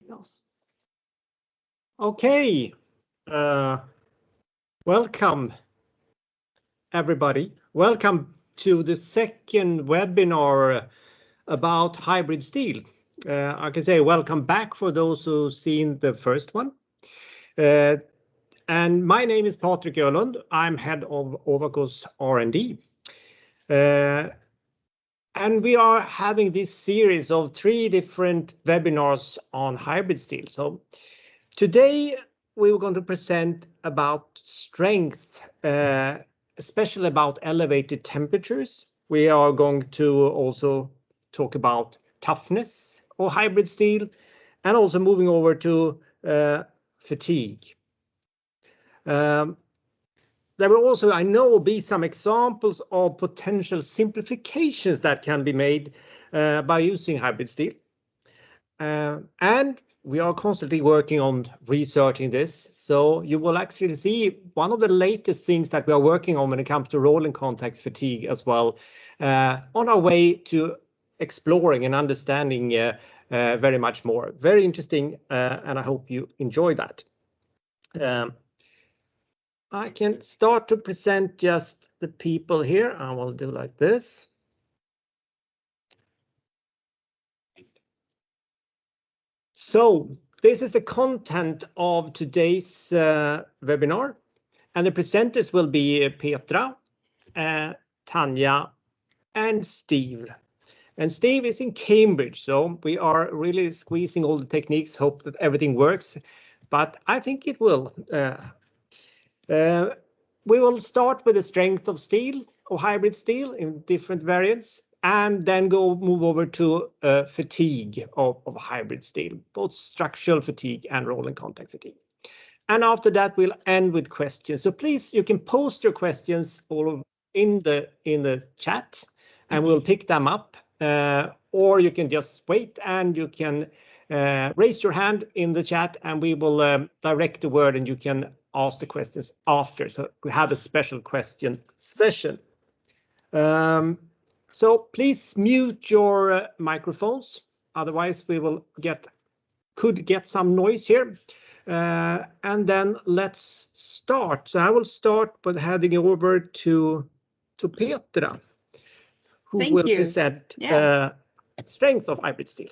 Yes. Okay. Welcome, everybody. Welcome to the second webinar about hybrid steel. I can say welcome back for those who've seen the first one. And my name is Patrik Öhlund. I'm head of Ovacos R&D. And we are having this series of 3 different webinars on hybrid steel. So today we were going to present about strength, especially about elevated temperatures. We are going to also talk about toughness of hybrid steel and also moving over to fatigue. There will also, I know, be some examples of potential simplifications that can be made by using hybrid steel. And we are constantly working on researching this. So you will actually see one of the latest things that we are working on when it comes to rolling contact fatigue as well, on our way to exploring and understanding very much more. Very interesting, and I hope you enjoy that. I can start to present just the people here. I will do like this. So this is the content of today's webinar, and the presenters will be Petra, Tanya, and Steve. And Steve is in Cambridge, so we are really squeezing all the techniques, hope that everything works, but I think it will. We will start with the strength of steel, or hybrid steel in different variants, and then move over to fatigue of hybrid steel, both structural fatigue and rolling contact fatigue. And after that, we'll end with questions. So please, you can post your questions all in the chat, and we'll pick them up. Or you can just wait and you can raise your hand in the chat, and we will direct the word, and you can ask the questions after. So we have a special question session. So please mute your microphones, otherwise we will could get some noise here. And then let's start. So I will start by heading over to Petra, who will present strength of hybrid steel.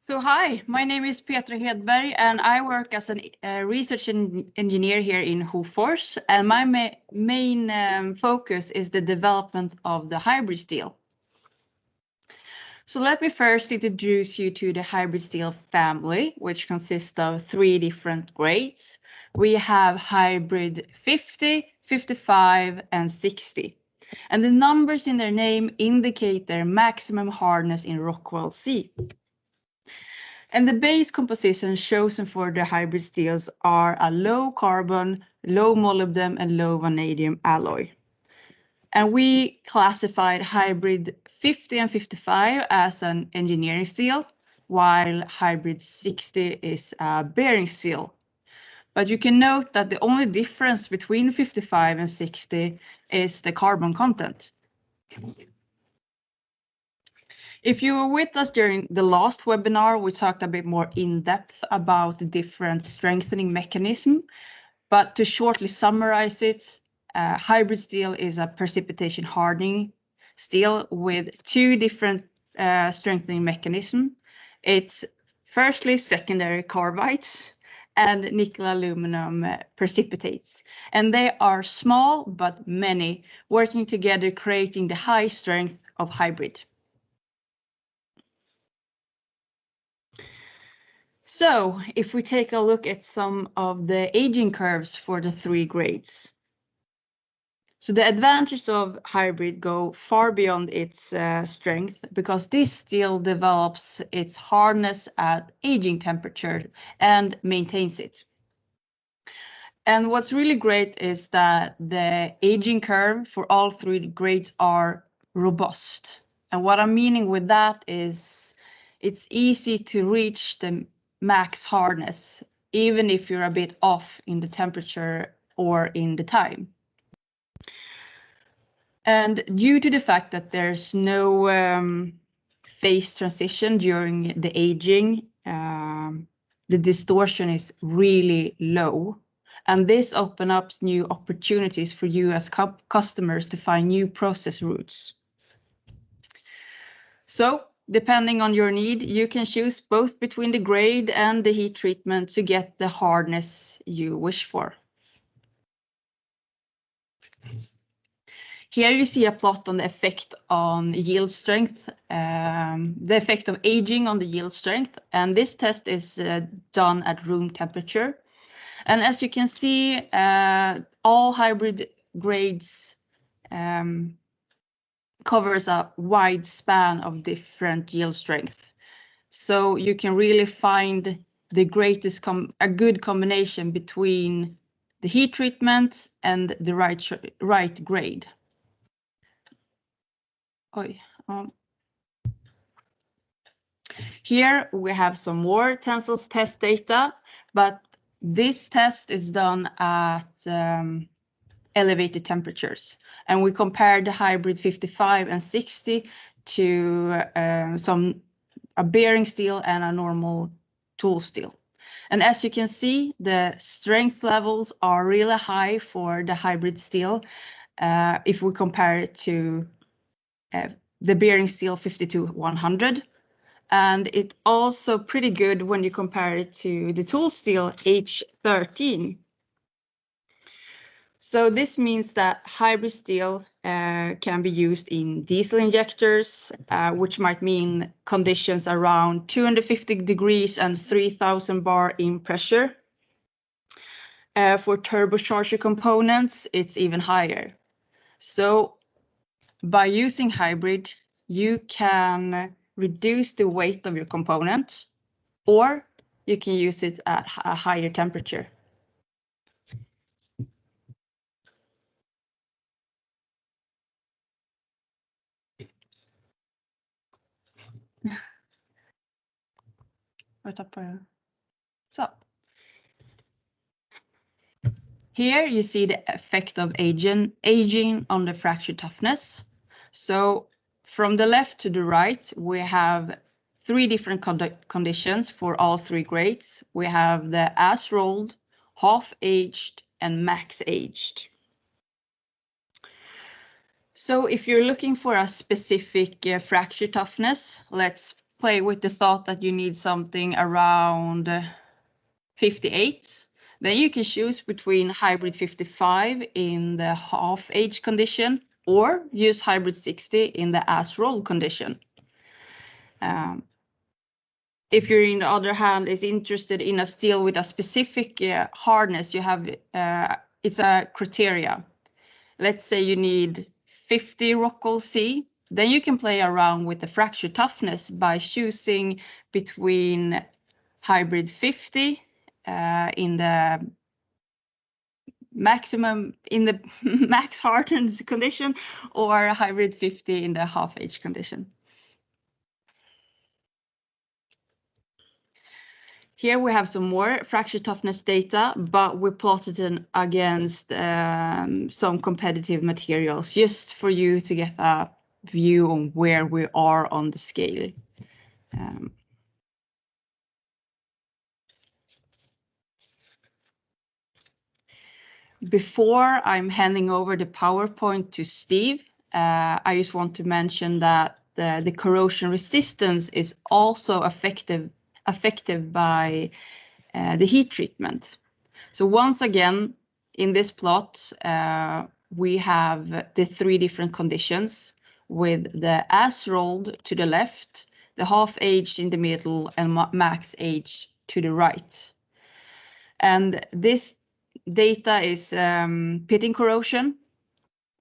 So hi, my name is Petra Hedberg and I work as a research engineer here in Hofors, and my main focus is the development of the hybrid steel. So let me first introduce you to the hybrid steel family, which consists of 3 different grades. We have hybrid 50, 55, and 60. And the numbers in their name indicate their maximum hardness in Rockwell C. And the base composition chosen for the hybrid steels are a low carbon, low molybdenum, and low vanadium alloy. And we classified hybrid 50 and 55 as an engineering steel, while hybrid 60 is a bearing steel. But you can note that the only difference between 55 and 60 is the carbon content. If you were with us during the last webinar, we talked a bit more in depth about the different strengthening mechanism, but to shortly summarize it, hybrid steel is a precipitation hardening steel with 2 different strengthening mechanisms. It's firstly secondary carbides and nickel aluminum precipitates, and they are small but many, working together creating the high strength of hybrid. So if we take a look at some of the aging curves for the 3 grades. So the advantages of hybrid go far beyond its strength, because this steel develops its hardness at aging temperature and maintains it. And what's really great is that the aging curve for all 3 grades are robust. And what I'm meaning with that is it's easy to reach the max hardness, even if you're a bit off in the temperature or in the time. And due to the fact that there's no phase transition during the aging, the distortion is really low. And this opens up new opportunities for you as customers to find new process routes. So, depending on your need, you can choose both between the grade and the heat treatment to get the hardness you wish for. Here you see a plot on the effect on yield strength, the effect of aging on the yield strength. And this test is done at room temperature. And as you can see, all hybrid grades covers a wide span of different yield strength. So you can really find the greatest a good combination between the heat treatment and the right grade. Here we have some more tensile test data, but this test is done at elevated temperatures. And we compared the hybrid 55 and 60 to a bearing steel and a normal tool steel. And as you can see, the strength levels are really high for the hybrid steel if we compare it to the bearing steel 52-100. And it's also pretty good when you compare it to the tool steel H13. So this means that hybrid steel can be used in diesel injectors, which might mean conditions around 250 degrees and 3000 bar in pressure. For turbocharger components, it's even higher. So by using hybrid, you can reduce the weight of your component, or you can use it at a higher temperature. So here you see the effect of aging on the fracture toughness. So from the left to the right, we have three different conditions for all three grades. We have the as rolled, half aged, and max aged. So if you're looking for a specific fracture toughness, let's play with the thought that you need something around 58. Then you can choose between hybrid 55 in the half age condition or use hybrid 60 in the as rolled condition. If you're, on the other hand, is interested in a steel with a specific hardness, you have it's a criteria. Let's say you need 50 Rockall C, then you can play around with the fracture toughness by choosing between hybrid 50 in the maximum, in the max hardened condition, or hybrid 50 in the half age condition. Here we have some more fracture toughness data, but we plotted it against some competitive materials, just for you to get a view on where we are on the scale. Before I'm handing over the PowerPoint to Steve, I just want to mention that the corrosion resistance is also affected by the heat treatment. So once again, in this plot, we have the three different conditions with the as rolled to the left, the half aged in the middle, and max age to the right. And this data is pitting corrosion.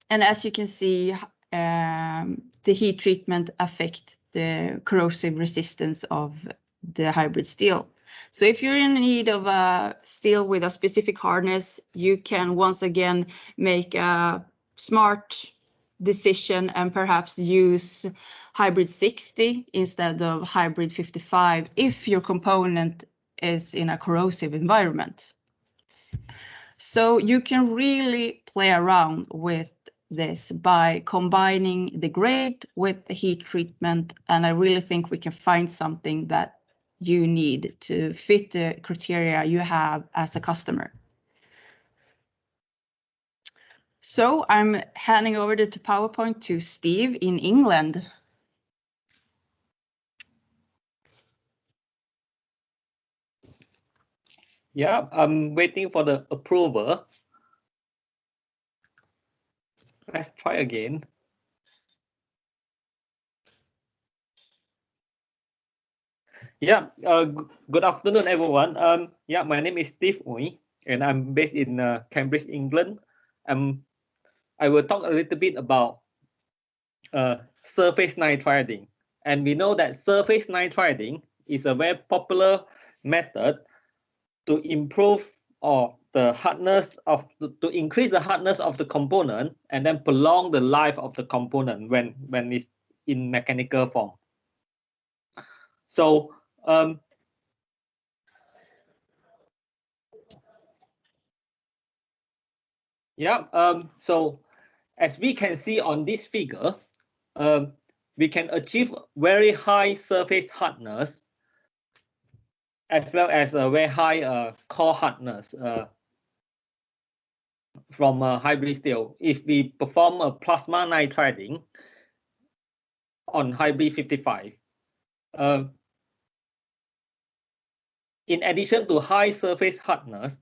And as you can see, the heat treatment affects the corrosive resistance of the hybrid steel. So if you're in need of a steel with a specific hardness, you can once again make a smart decision and perhaps use hybrid 60 instead of hybrid 55 if your component is in a corrosive environment. So you can really play around with this by combining the grade with the heat treatment, and I really think we can find something that you need to fit the criteria you have as a customer. So I'm handing over the PowerPoint to Steve in England. Yeah, I'm waiting for the approval. Let's try again. Yeah, good afternoon, everyone. Yeah, my name is Steve Uy, and I'm based in Cambridge, England. I will talk a little bit about surface nitriding. And we know that surface nitriding is a very popular method to improve or the hardness of to increase the hardness of the component and then prolong the life of the component when it's in mechanical form. So so as we can see on this figure, we can achieve very high surface hardness as well as a very high core hardness from hybrid steel. If we perform a plasma nitriding on hybrid 55, in addition to high surface hardness,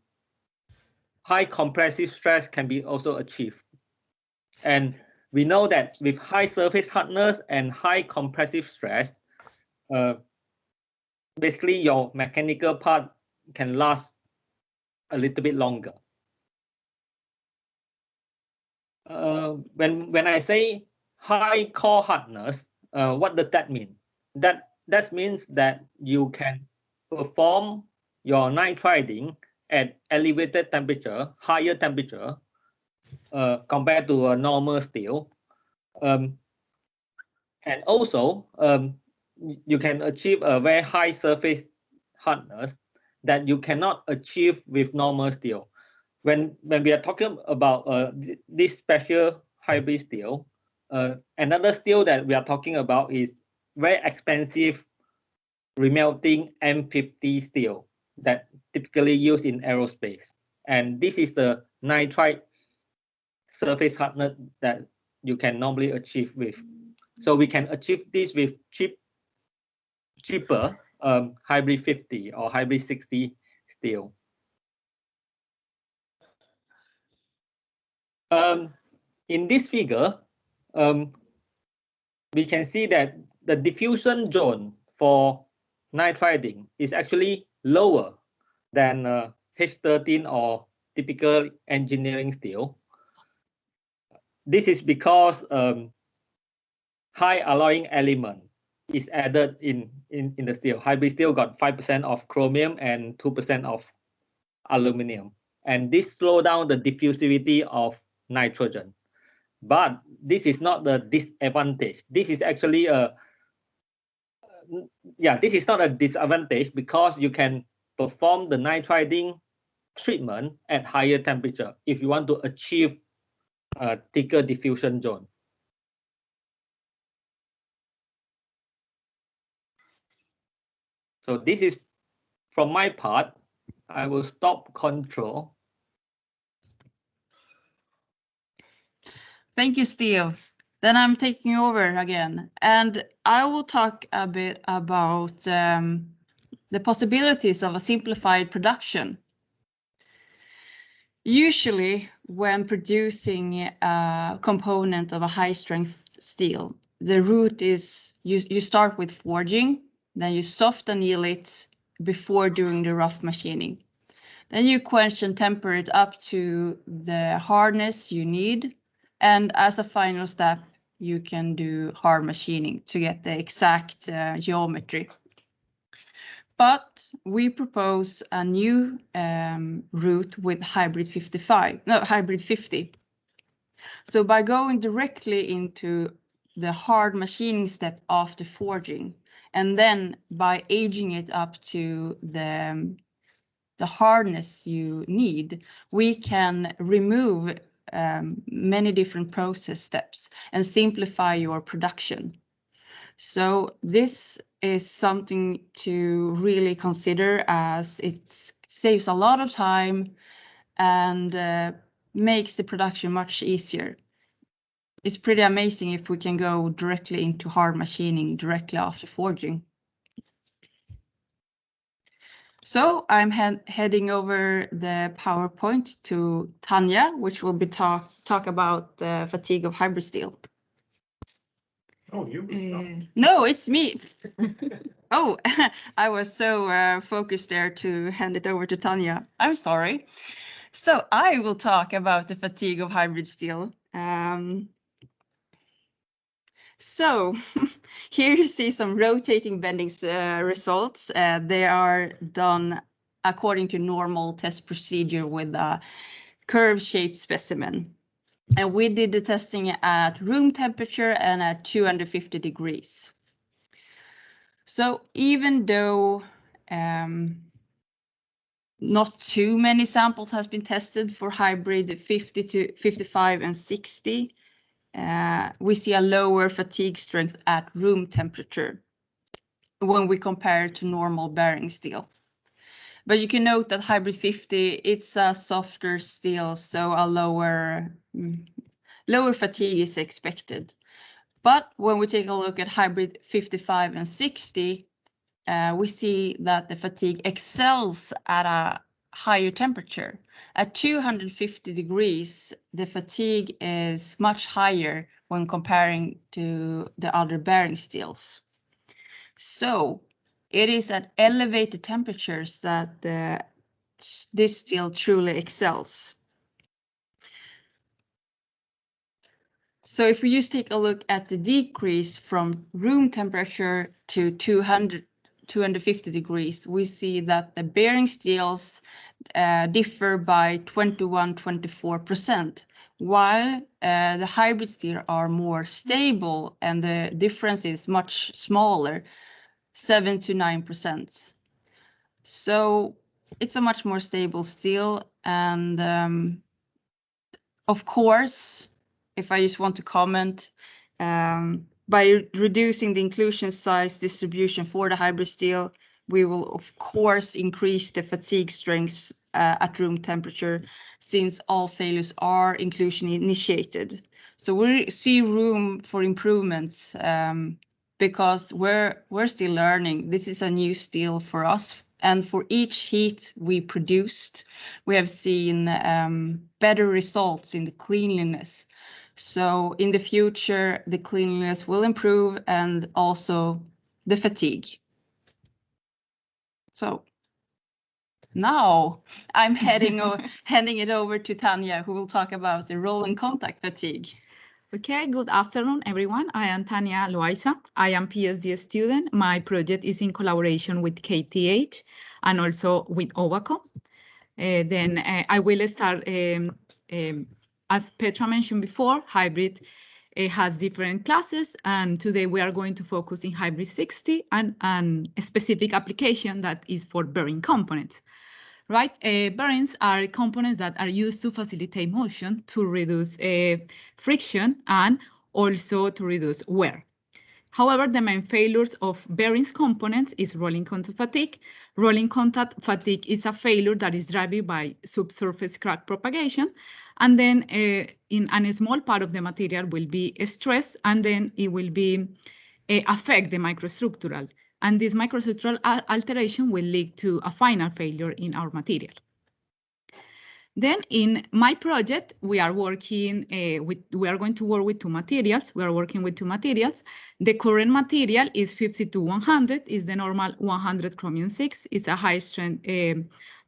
high compressive stress can be also achieved. And we know that with high surface hardness and high compressive stress, basically your mechanical part can last a little bit longer. When I say high core hardness, what does that mean? That means that you can perform your nitriding at elevated temperature, higher temperature, compared to a normal steel. And also, you can achieve a very high surface hardness that you cannot achieve with normal steel. When we are talking about this special hybrid steel, another steel that we are talking about is very expensive remelting M50 steel that typically used in aerospace. And this is the nitride surface hardness that you can normally achieve with. So we can achieve this with cheaper hybrid 50 or hybrid 60 steel. In this figure, we can see that the diffusion zone for nitriding is actually lower than H13 or typical engineering steel. This is because high alloying element is added in the steel. Hybrid steel got 5% of chromium and 2% of aluminum. And this slows down the diffusivity of nitrogen. But this is not the disadvantage. This is actually this is not a disadvantage because you can perform the nitriding treatment at higher temperature if you want to achieve a thicker diffusion zone. So this is from my part. I will stop control. Thank you, Steve. Then I'm taking over again, and I will talk a bit about the possibilities of a simplified production. Usually, when producing a component of a high-strength steel, the route is you start with forging, then you soft anneal it before doing the rough machining. Then you quench and temper it up to the hardness you need. And as a final step, you can do hard machining to get the exact geometry. But we propose a new route with hybrid 50. So by going directly into the hard machining step after forging, and then by aging it up to the the hardness you need, we can remove many different process steps and simplify your production. So this is something to really consider, as it saves a lot of time and makes the production much easier. It's pretty amazing if we can go directly into hard machining directly after forging. So I'm heading over the PowerPoint to Tanya, which will be talk about the fatigue of hybrid steel. Oh, you. No, it's me. Oh, I was so focused there to hand it over to Tanya. I'm sorry. So I will talk about the fatigue of hybrid steel. So here you see some rotating bendings results. They are done according to normal test procedure with a curve-shaped specimen. And we did the testing at room temperature and at 250 degrees. So even though not too many samples has been tested for hybrid 50 to 55 and 60, we see a lower fatigue strength at room temperature when we compare it to normal bearing steel. But you can note that hybrid 50, it's a softer steel, so a lower fatigue is expected. But when we take a look at hybrid 55 and 60, we see that the fatigue excels at a higher temperature. At 250 degrees, the fatigue is much higher when comparing to the other bearing steels. So it is at elevated temperatures that this steel truly excels. So if we just take a look at the decrease from room temperature to 250 degrees, we see that the bearing steels differ by 24%, while the hybrid steel are more stable and the difference is much smaller, 7 to 9%. So it's a much more stable steel, and of course, if I just want to comment, by reducing the inclusion size distribution for the hybrid steel, we will of course increase the fatigue strengths at room temperature, since all failures are inclusion initiated. So we see room for improvements because we're still learning. This is a new steel for us. And for each heat we produced, we have seen better results in the cleanliness. So in the future, the cleanliness will improve and also the fatigue. So now I'm handing it over to Tanya, who will talk about the rolling contact fatigue. Okay, good afternoon, everyone. I am Tanya Loaiza. I am PhD student. My project is in collaboration with KTH and also with OVACO. Then I will start, as Petra mentioned before, hybrid has different classes, and today we are going to focus in hybrid 60 and a specific application that is for bearing components. Right, bearings are components that are used to facilitate motion, to reduce friction, and also to reduce wear. However, the main failures of bearings components is rolling contact fatigue. Rolling contact fatigue is a failure that is driven by subsurface crack propagation, and then in a small part of the material will be stressed, and then it will be affect the microstructural. And this microstructural alteration will lead to a final failure in our material. Then in my project, we are working we are going to work with two materials. We are working with two materials. The current material is 52-100, is the normal 100 chromium 6. It's a high strength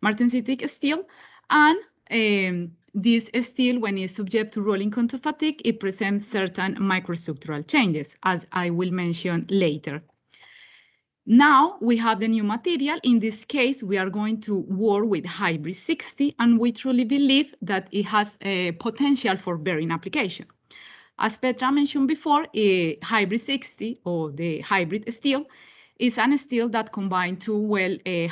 martensitic steel. And this steel, when it's subject to rolling contact fatigue, it presents certain microstructural changes, as I will mention later. Now we have the new material. In this case, we are going to work with hybrid 60, and we truly believe that it has a potential for bearing application. As Petra mentioned before, hybrid 60, or the hybrid steel, is a steel that combines two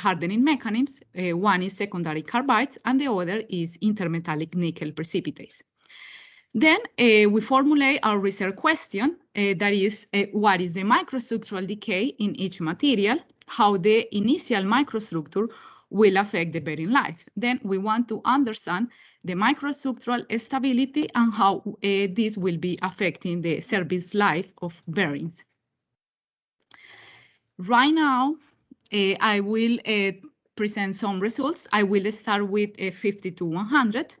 hardening mechanisms. One is secondary carbides and the other is intermetallic nickel precipitates. Then we formulate our research question, that is, what is the microstructural decay in each material, how the initial microstructure will affect the bearing life. Then we want to understand the microstructural stability and how this will be affecting the service life of bearings. Right now, I will present some results. I will start with 50-100.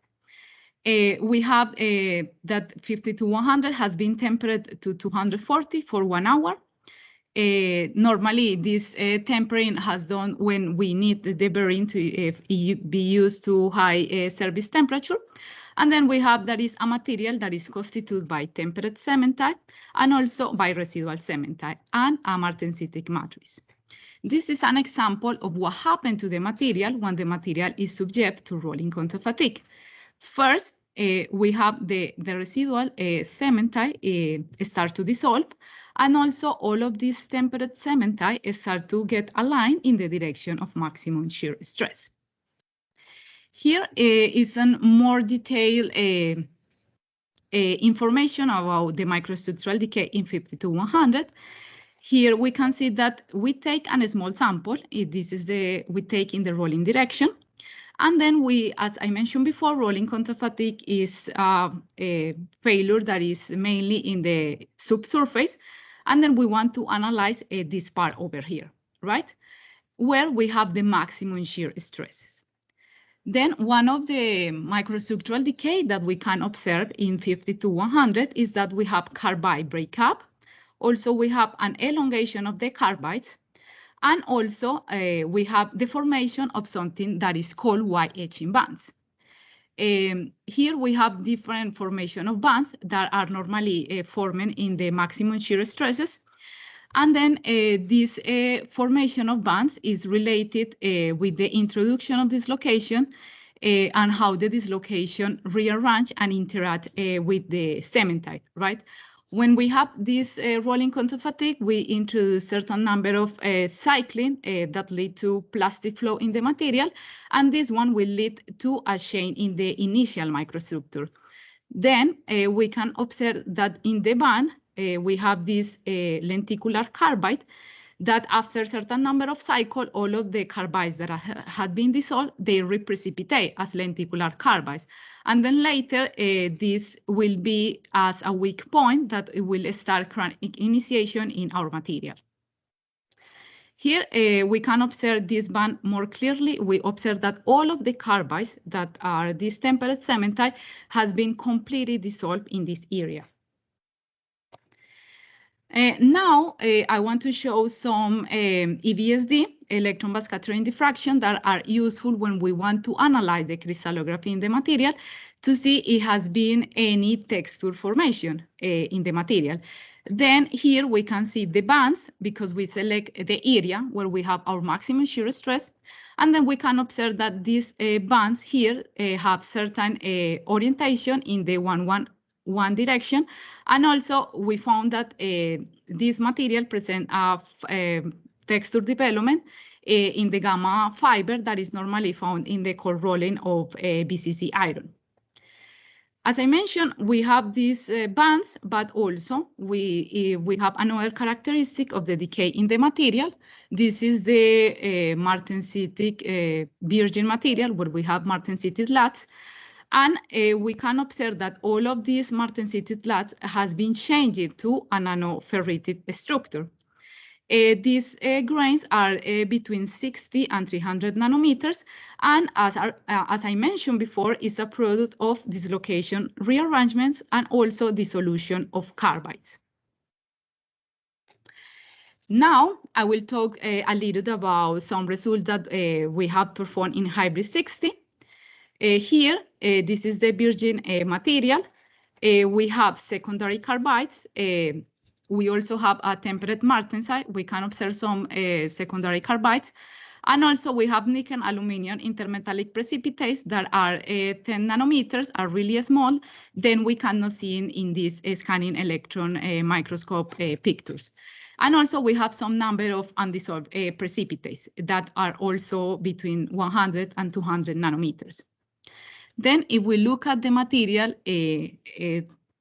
We have that 50-100 has been tempered to 240 for 1 hour. Normally, this tempering has done when we need the bearing to be used to high service temperature. And then we have that is a material that is constituted by tempered cementite and also by residual cementite and a martensitic matrix. This is an example of what happened to the material when the material is subject to rolling counter fatigue. First, we have the residual cementite start to dissolve, and also all of these tempered cementite start to get aligned in the direction of maximum shear stress. Here is a more detailed information about the microstructural decay in 50-100. Here we can see that we take a small sample. This is we take in the rolling direction. And then we, as I mentioned before, rolling counter fatigue is a failure that is mainly in the subsurface. And then we want to analyze this part over here, right? Where we have the maximum shear stresses. Then one of the microstructural decay that we can observe in 50-100 is that we have carbide breakup. Also, we have an elongation of the carbides. And also, we have the formation of something that is called Y-etching bands. Here we have different formation of bands that are normally forming in the maximum shear stresses. And then this formation of bands is related with the introduction of dislocation and how the dislocation rearrange and interact with the cementite, right? When we have this rolling counter fatigue, we introduce certain number of cycling that lead to plastic flow in the material, and this one will lead to a change in the initial microstructure. Then we can observe that in the band, we have this lenticular carbide that after a certain number of cycles, all of the carbides that had been dissolved, they reprecipitate as lenticular carbides. And then later, this will be as a weak point that it will start chronic initiation in our material. Here, we can observe this band more clearly. We observe that all of the carbides that are this tempered cementite has been completely dissolved in this area. Now, I want to show some EBSD, electron beam scattering diffraction, that are useful when we want to analyze the crystallography in the material to see if has been any texture formation in the material. Then here we can see the bands because we select the area where we have our maximum shear stress. And then we can observe that these bands here have certain orientation in the one direction. And also we found that this material present a texture development in the gamma fiber that is normally found in the cold rolling of BCC iron. As I mentioned, we have these bands, but also we have another characteristic of the decay in the material. This is the martensitic virgin material where we have martensitic slats. And we can observe that all of these martensitic slats has been changed to a nanoferritic structure. These grains are between 60 and 300 nanometers, and as I mentioned before, is a product of dislocation rearrangements and also dissolution of carbides. Now, I will talk a little about some results that we have performed in Hybrid 60. Here, this is the virgin material. We have secondary carbides. We also have a tempered martensite. We can observe some secondary carbides. And also we have nickel aluminum intermetallic precipitates that are 10 nanometers, are really small. Then we cannot see in these scanning electron microscope pictures. And also we have some number of undissolved precipitates that are also between 100 and 200 nanometers. Then if we look at the material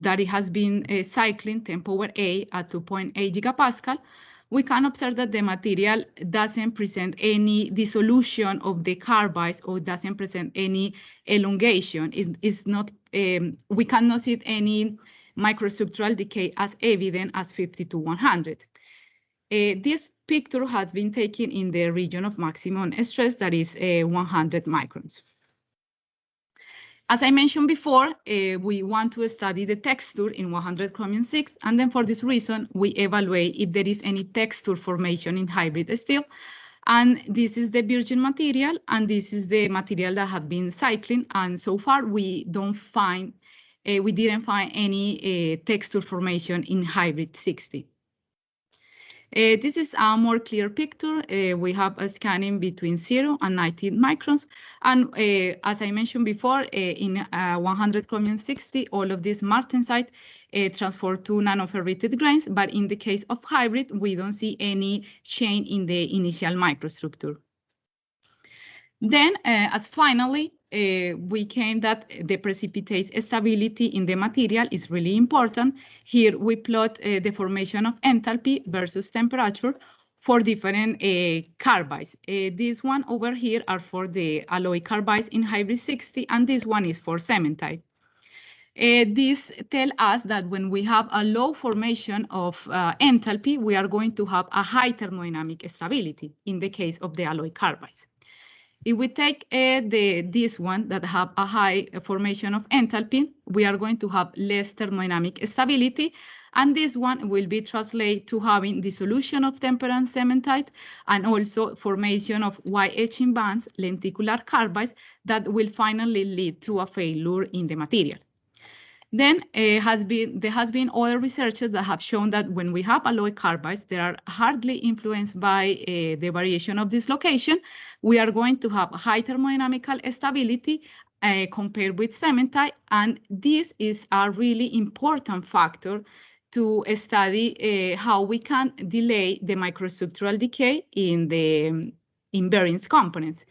that it has been cycling 10 power 8 at 2.8 gigapascal, we can observe that the material doesn't present any dissolution of the carbides or doesn't present any elongation. It is not, we cannot see any microstructural decay as evident as 50 to 100. This picture has been taken in the region of maximum stress, that is 100 microns. As I mentioned before, we want to study the texture in 100 chromium 6, and then for this reason, we evaluate if there is any texture formation in hybrid steel. And this is the virgin material, and this is the material that have been cycling, and so far we didn't find any texture formation in hybrid 60. This is a more clear picture. We have a scanning between 0 and 19 microns. And as I mentioned before, in 100 chromium 60, all of these martensite transfer to nanoferrited grains. But in the case of hybrid, we don't see any change in the initial microstructure. Then, as finally, we came that the precipitates stability in the material is really important. Here we plot the formation of enthalpy versus temperature for different carbides. This one over here are for the alloy carbides in hybrid 60, and this one is for cementite. This tells us that when we have a low formation of enthalpy, we are going to have a high thermodynamic stability in the case of the alloy carbides. If we take this one that have a high formation of enthalpy, we are going to have less thermodynamic stability, and this one will be translated to having dissolution of temperance cementite and also formation of white etching bands, lenticular carbides, that will finally lead to a failure in the material. Then there has been other researches that have shown that when we have alloy carbides, they are hardly influenced by the variation of dislocation. We are going to have high thermodynamical stability compared with cementite, and this is a really important factor to study how we can delay the microstructural decay in the invariance components.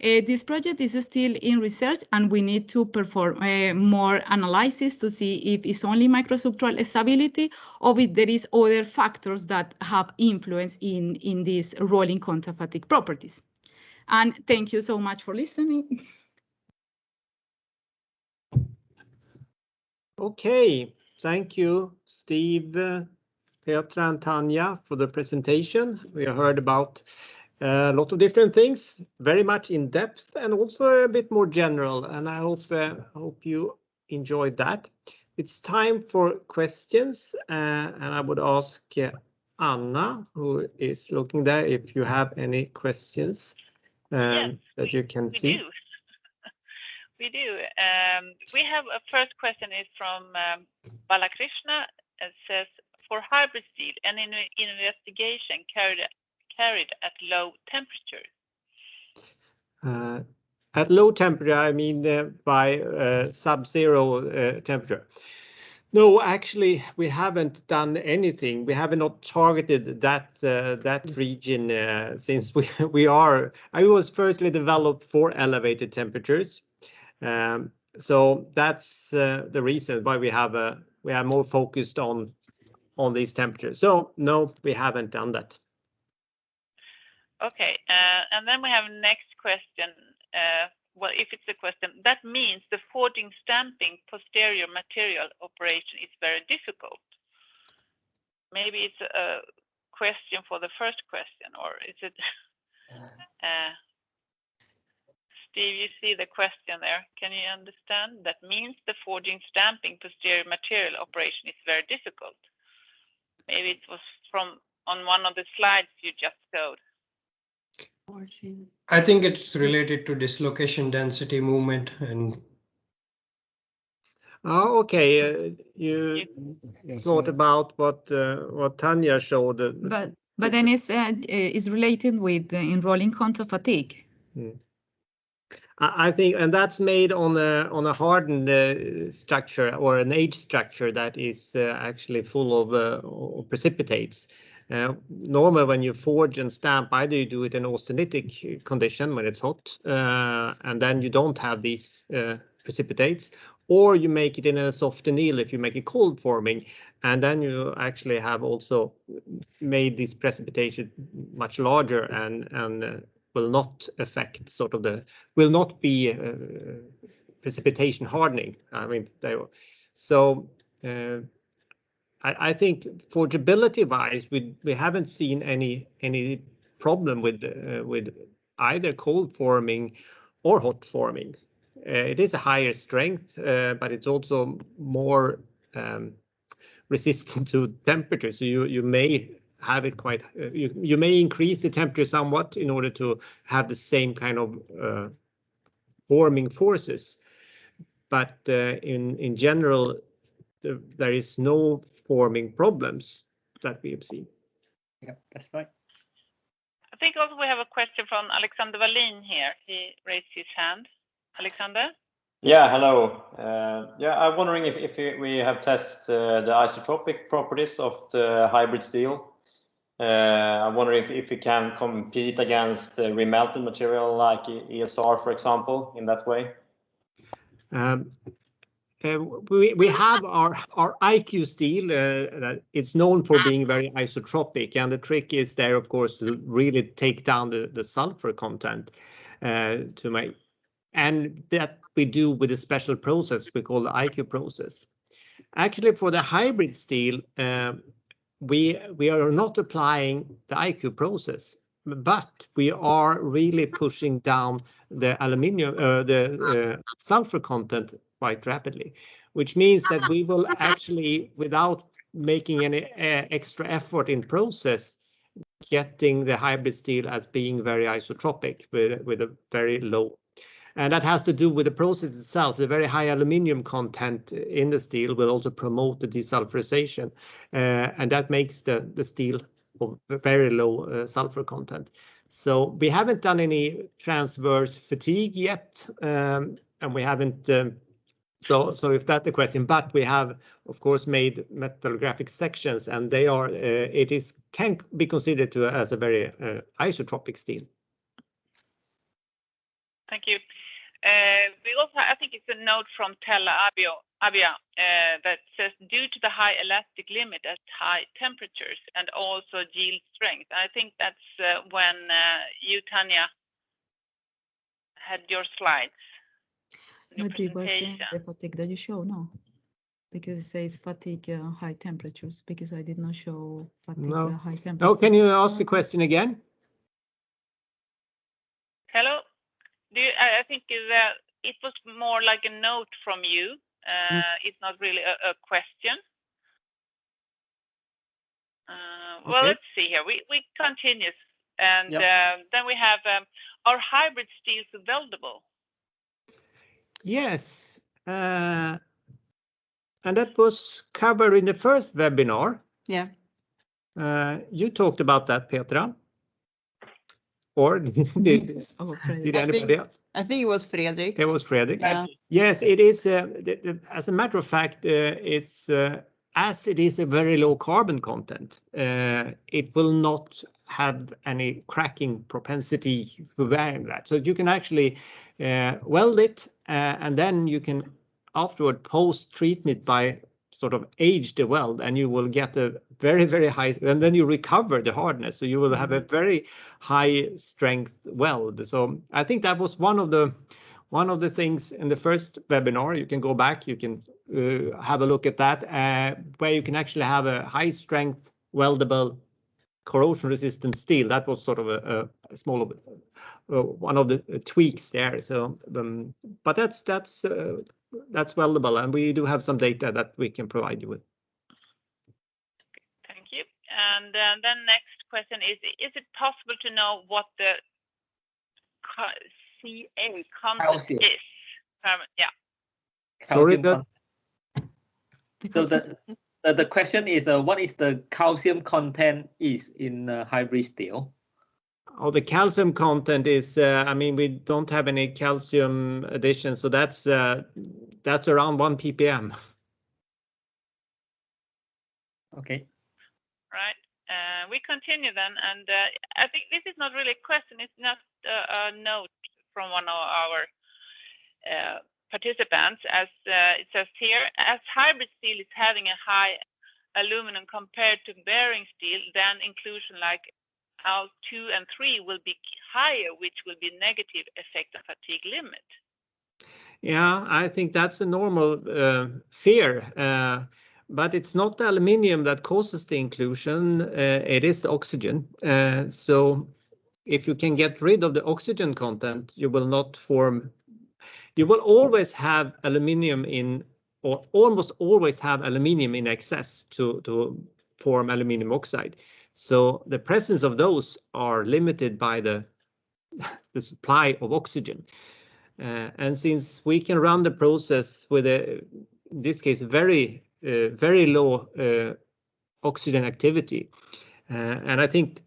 This project is still in research, and we need to perform more analysis to see if it's only microstructural stability or if there is other factors that have influence in these rolling counterfatigue properties. And thank you so much for listening. Okay, thank you, Steve, Petra, and Tanya for the presentation. We heard about a lot of different things, very much in depth and also a bit more general, and I hope you enjoyed that. It's time for questions, and I would ask Anna, who is looking there, if you have any questions Yes, that you can see. Do. We do. We have a first question is from Balakrishna. It says, for hybrid steel, an investigation carried at low temperature? At low temperature, I mean by sub-zero temperature. No, actually, we haven't done anything. We have not targeted that region since I was firstly developed for elevated temperatures. So that's the reason why we are more focused on these temperatures. So no, we haven't done that. Okay, and then we have next question. Well, if it's a question, that means the forging stamping posterior material operation is very difficult. Maybe it's a question for the first question, or is it? Steve, you see the question there. Can you understand? That means the forging stamping posterior material operation is very difficult. Maybe it was on one of the slides you just showed. I think it's related to dislocation density movement and. Oh, okay. You thought about what Tanya showed. But then it's related with enrolling counterfatigue. I think, and that's made on a hardened structure or an age structure that is actually full of precipitates. Normal when you forge and stamp, either you do it in austenitic condition when it's hot, and then you don't have these precipitates, or you make it in a soft anneal if you make a cold forming, and then you actually have also made this precipitation much larger and will not affect sort of will not be precipitation hardening. I mean, so I think forgeability wise, we haven't seen any problem with either cold forming or hot forming. It is a higher strength, but it's also more resistant to temperature. So you may have it quite. You may increase the temperature somewhat in order to have the same kind of forming forces, but in general, there is no forming problems that we have seen. Yeah, that's right. I think also we have a question from Alexander Wallin here. He raised his hand. Alexander? Yeah, hello. Yeah, I'm wondering if we have tested the isotropic properties of the hybrid steel. I'm wondering if we can compete against remelted material like ESR, for example, in that way. We have our IQ steel that it's known for being very isotropic, and the trick is there, of course, to really take down the sulfur content and that we do with a special process we call the IQ process. Actually, for the hybrid steel, we are not applying the IQ process, but we are really pushing down the aluminium, the sulfur content quite rapidly, which means that we will actually, without making any extra effort in process, getting the hybrid steel as being very isotropic with a very low. And that has to do with the process itself. The very high aluminium content in the steel will also promote the desulfurization, and that makes the steel of very low sulfur content. So we haven't done any transverse fatigue yet, and we haven't. So if that's the question, but we have, of course, made metallographic sections, and they are can be considered as a very isotropic steel. Thank you. We also, I think it's a note from Tella Abia that says, due to the high elastic limit at high temperatures and also yield strength. I think that's when you, Tanya, had your slides. But it was the fatigue that you show, no? Because it says fatigue high temperatures, because I did not show fatigue high temperatures. Oh, can you ask the question again? Hello? I think it was more like a note from you. It's not really a question. Okay. Well, let's see here. We continue. And then we have, are hybrid steels weldable? Yes, and that was covered in the first webinar. Yeah. You talked about that, Petra. Or did anybody else? I think it was Fredrik. It was Fredrik. Yeah. Yes, it is. As a matter of fact, it's as it is a very low carbon content. It will not have any cracking propensity for wearing that. So you can actually weld it, and then you can afterward post treatment by sort of age the weld, and you will get a very, very high, and then you recover the hardness. So you will have a very high strength weld. So I think that was one of the things in the first webinar. You can go back, you can have a look at that, where you can actually have a high strength weldable corrosion resistant steel. That was sort of a small one of the tweaks there. So but that's weldable, and we do have some data that we can provide you with. Thank you. And then next question is it possible to know what the Ca content is? Yeah. Sorry, So the question is, what is the calcium content is in hybrid steel? Oh, the calcium content is, I mean, we don't have any calcium addition, so that's around 1 ppm. Okay. Right. We continue then, and I think this is not really a question, it's not a note from one of our participants, as it says here, as hybrid steel is having a high aluminum compared to bearing steel, then inclusion like L2 and 3 will be higher, which will be negative effect on fatigue limit. Yeah, I think that's a normal fear. But it's not the aluminium that causes the inclusion, it is the oxygen. So if you can get rid of the oxygen content, you will not form, you will always have aluminium in, or almost always have aluminium in excess to form aluminium oxide. So the presence of those are limited by the supply of oxygen. And since we can run the process with in this case, very low oxygen activity. And I think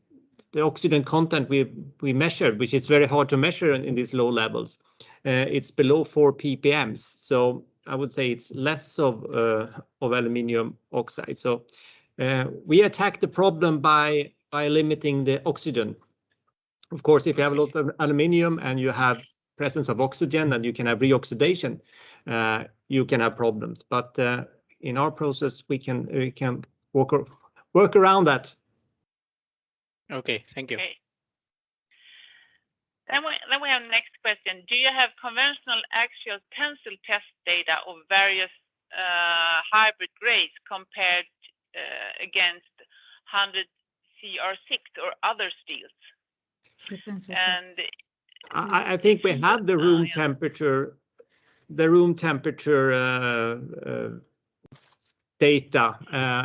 the oxygen content we measured, which is very hard to measure in these low levels, it's below 4 ppm. So I would say it's less of aluminium oxide. So we attack the problem by limiting the oxygen. Of course, if you have a lot of aluminium and you have presence of oxygen and you can have reoxidation, you can have problems. But in our process, we can work around that. Okay, thank you. Okay. Then we have next question. Do you have conventional actual tensile test data of various hybrid grades compared against 100 CR6 or other steels? And I think we have the room temperature, data.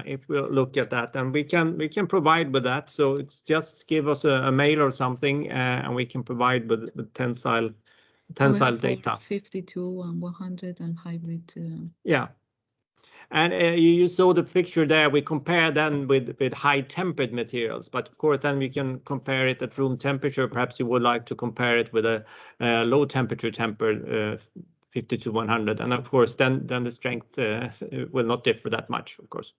If we look at that, and we can provide with that. So it's just give us a mail or something, and we can provide with tensile data. 52 and 100 and hybrid. Yeah. And you saw the picture there. We compare then with high tempered materials, but of course then we can compare it at room temperature. Perhaps you would like to compare it with a low temperature tempered 50 to 100, and of course then the strength will not differ that much, of course.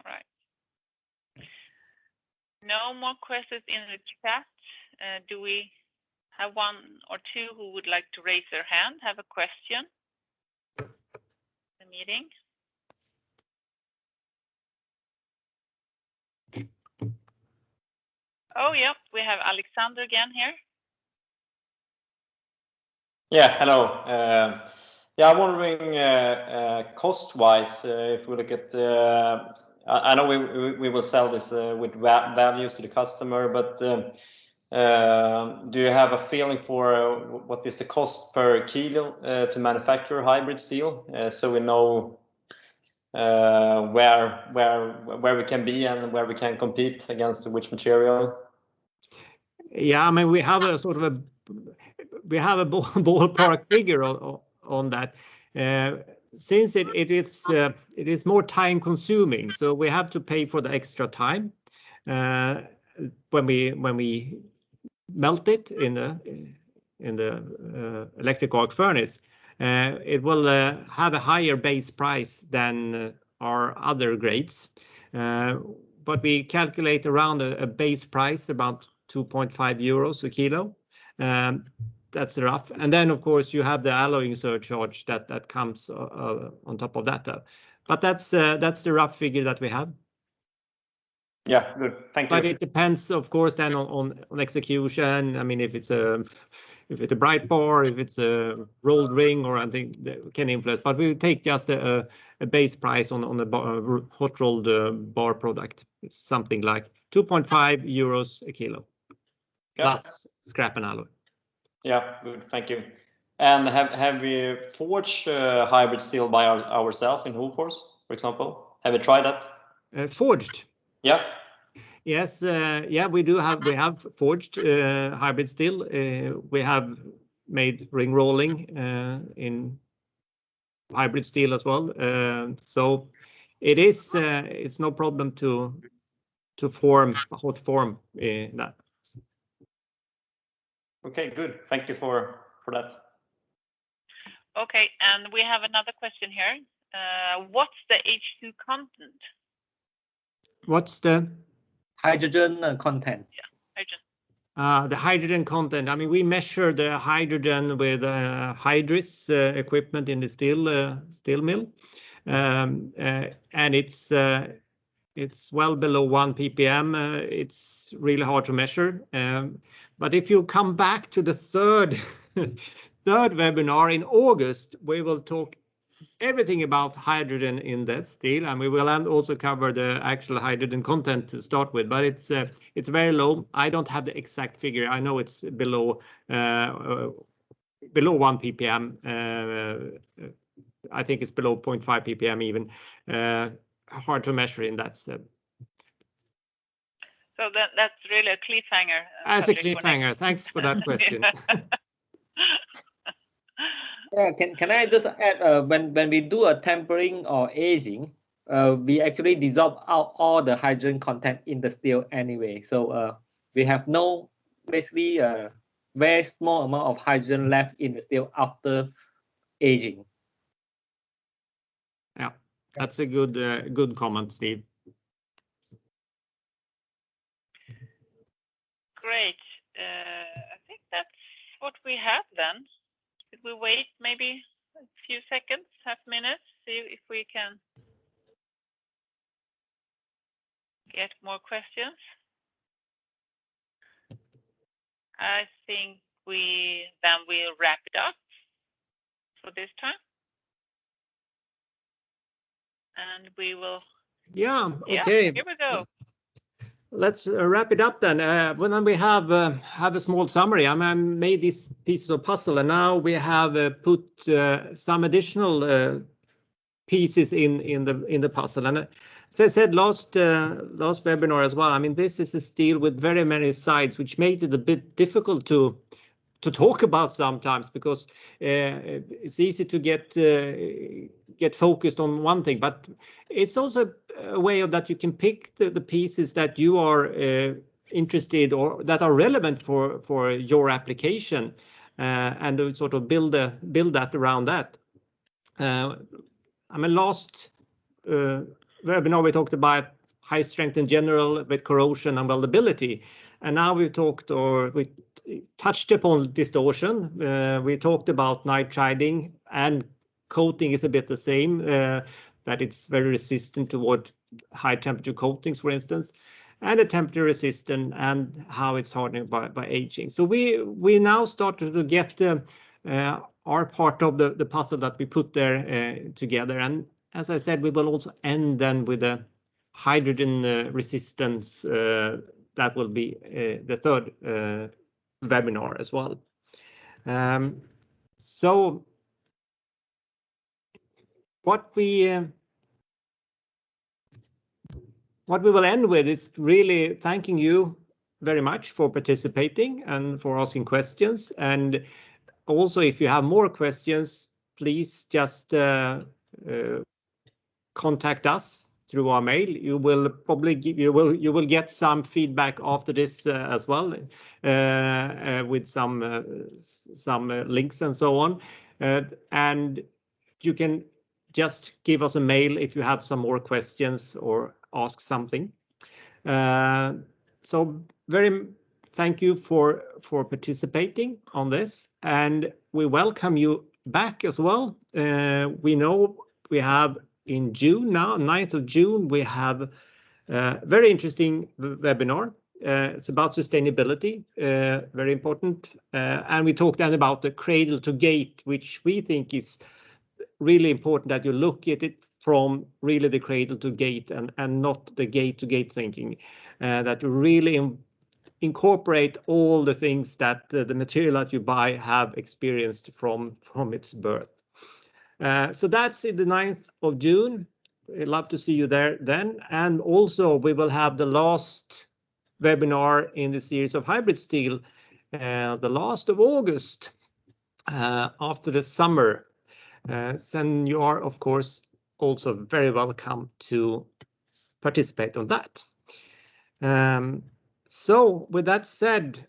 Right. No more questions in the chat. Do we have one or two who would like to raise their hand, have a question? The meeting. Oh, yeah, we have Alexander again here. Yeah, hello. Yeah, I'm wondering cost-wise, if we look at, I know we will sell this with values to the customer, but do you have a feeling for what is the cost per kilo to manufacture hybrid steel, so we know where we can be and where we can compete against which material? Yeah, I mean we have a sort of a ballpark figure on that. Since it is more time consuming, so we have to pay for the extra time when we melt it in the electric arc furnace. It will have a higher base price than our other grades, but we calculate around a base price about 2.5 euros a kilo. That's rough, and then of course you have the alloying surcharge that comes on top of that. But that's the rough figure that we have. Yeah, good. Thank you. But it depends, of course, then on execution. I mean, if it's a bright bar, if it's a rolled ring, or anything that can influence. But we take just a base price on the hot rolled bar product. It's something like 2.5 euros a kilo, plus scrap and alloy. Yeah, good. Thank you. And have we forged hybrid steel by ourselves in Hofors, for example? Have we tried that? Forged? Yeah. Yes, yeah, we have forged hybrid steel. We have made ring rolling in hybrid steel as well. So it's no problem to form a hot form in that. Okay, good. Thank you for that. Okay, and we have another question here. What's the H2 content? What's the hydrogen content? Hydrogen. The hydrogen content. I mean, we measure the hydrogen with Hydris equipment in the steel mill, and it's well below 1 ppm. It's really hard to measure. But if you come back to the third webinar in August, we will talk everything about hydrogen in that steel, and we will also cover the actual hydrogen content to start with, but it's very low. I don't have the exact figure. I know it's below 1 ppm. I think it's below 0.5 ppm even. Hard to measure in that step. So that's really a cliffhanger. As a cliffhanger. Thanks for that question. Yeah, can I just add, when we do a tempering or aging, we actually dissolve out all the hydrogen content in the steel anyway. So we have basically a very small amount of hydrogen left in the steel after aging. Yeah, that's a good comment, Steve. Great. I think that's what we have then. Should we wait maybe a few seconds, half minutes, see if we can get more questions? I think we'll wrap it up for this time. And we will. Yeah, okay. Yeah, here we go. Let's wrap it up then. When we have a small summary. I made these pieces of puzzle, and now we have put some additional pieces in the puzzle. And as I said last webinar as well, I mean, this is a steel with very many sides, which made it a bit difficult to talk about sometimes, because it's easy to get focused on one thing, but it's also a way of that you can pick the pieces that you are interested or that are relevant for your application, and sort of build that around that. I mean, last webinar we talked about high strength in general with corrosion and weldability, and now we touched upon distortion. We talked about nitriding, and coating is a bit the same, that it's very resistant toward high temperature coatings, for instance, and a temperature resistant, and how it's hardening by aging. So we now started to get our part of the puzzle that we put there together. And as I said, we will also end then with a hydrogen resistance. That will be the third webinar as well. So what we will end with is really thanking you very much for participating and for asking questions. And also, if you have more questions, please just contact us through our mail. You will probably you will get some feedback after this as well, with some links and so on, and you can just give us a mail if you have some more questions or ask something. So thank you for participating on this, and we welcome you back as well. We know we have in June now, 9th of June, we have a very interesting webinar. It's about sustainability, very important. And we talked then about the cradle to gate, which we think is really important, that you look at it from really the cradle to gate and not the gate to gate thinking, that you really incorporate all the things that the material that you buy have experienced from its birth. So that's the 9th of June. We'd love to see you there then. And also we will have the last webinar in the series of hybrid steel, the last of August, after the summer. Then you are, of course, also very welcome to participate on that. So with that said,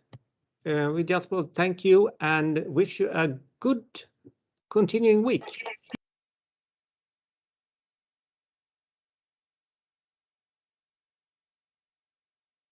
we just will thank you and wish you a good continuing week.